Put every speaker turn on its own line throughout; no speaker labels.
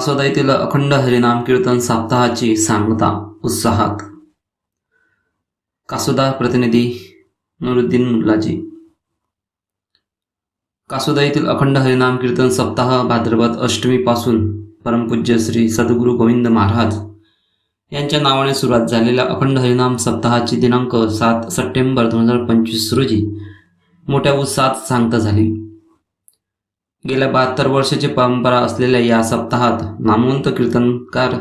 कासोदा येथील अखंड हरिनाम कीर्तन सप्ताहाची सांगता उत्साहात. कासोदा प्रतिनिधी नुरुद्दीन मुल्लाजी. कासोदा येथील अखंड हरिनाम कीर्तन सप्ताह भाद्रपद अष्टमीपासून परमपूज्य श्री सद्गुरू गोविंद महाराज यांच्या नावाने सुरुवात झालेल्या अखंड हरिनाम सप्ताहाची दिनांक 7 सप्टेंबर 2025 रोजी मोठ्या उत्साहात सांगता झाली. गेल्या 72 वर्षाची परंपरा असलेल्या या सप्ताहात नामवंत कीर्तनकार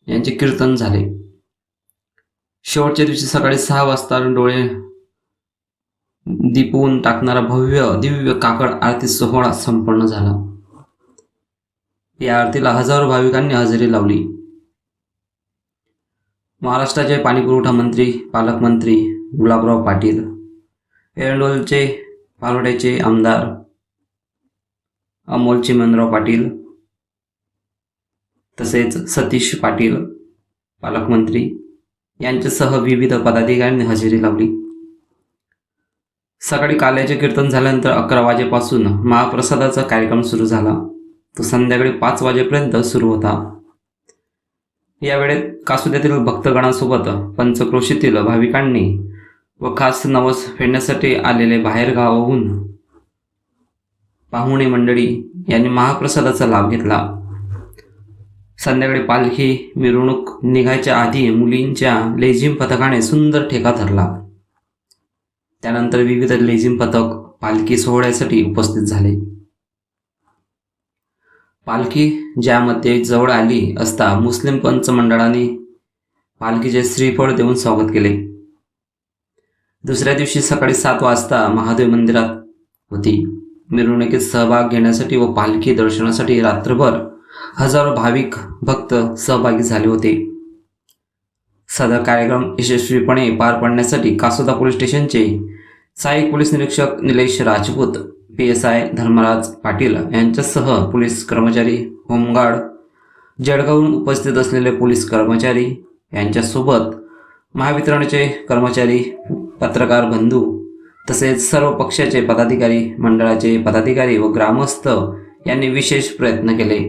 यांचे कीर्तन झाले. शेवटच्या दिवशी सकाळी 6 वाजता डोळे दिपवून टाकणारा भव्य दिव्य काकड आरती सोहळा संपन्न झाला. या आरतीला हजारो भाविकांनी हजेरी लावली. महाराष्ट्राचे पाणीपुरवठा मंत्री पालकमंत्री गुलाबराव पाटील, एरंडोलचे पालोड्याचे आमदार अमोल चिमणराव पाटील, तसेच सतीश पाटील पालकमंत्री यांच्यासह विविध पदाधिकाऱ्यांनी हजेरी लावली. सकाळी काल्याचे कीर्तन झाल्यानंतर 11 वाजेपासून महाप्रसादाचा कार्यक्रम सुरू झाला. तो संध्याकाळी 5 वाजेपर्यंत सुरू होता. यावेळेत कासोद्यातील भक्तगणांसोबत पंचक्रोशीतील भाविकांनी व खास नवस फेडण्यासाठी आलेले बाहेरगावाहून पाहुणे मंडळी यांनी महाप्रसादाचा लाभ घेतला. संध्याकाळी पालखी मिरवणूक निघायच्या आधी मुलींच्या लेझिम पथकाने सुंदर ठेका धरला. त्यानंतर विविध लेझिम पथक पालखी सोहळ्यासाठी उपस्थित झाले. पालखी ज्यामध्ये जवळ आली असता मुस्लिम पंच मंडळाने पालखीचे श्रीफळ देऊन स्वागत केले. दुसऱ्या दिवशी सकाळी 7 वाजता महादेव मंदिरात होती. मिरवणुकीत सहभाग घेण्यासाठी व पालखी दर्शनासाठी रात्रभर हजारो भाविक भक्त सहभागी झाले होते. सदर कार्यक्रम यशस्वीपणे पार पाडण्यासाठी कासोदा पोलीस स्टेशनचे सहाय्यक पोलीस निरीक्षक निलेश राजपूत, PSI धर्मराज पाटील यांच्यासह पोलीस कर्मचारी, होमगार्ड, जळगावहून उपस्थित असलेले पोलीस कर्मचारी यांच्यासोबत महावितरणचे कर्मचारी, पत्रकार बंधू तसेच सर्व पक्षाचे पदाधिकारी, मंडळाचे पदाधिकारी व ग्रामस्थ यांनी विशेष प्रयत्न केले.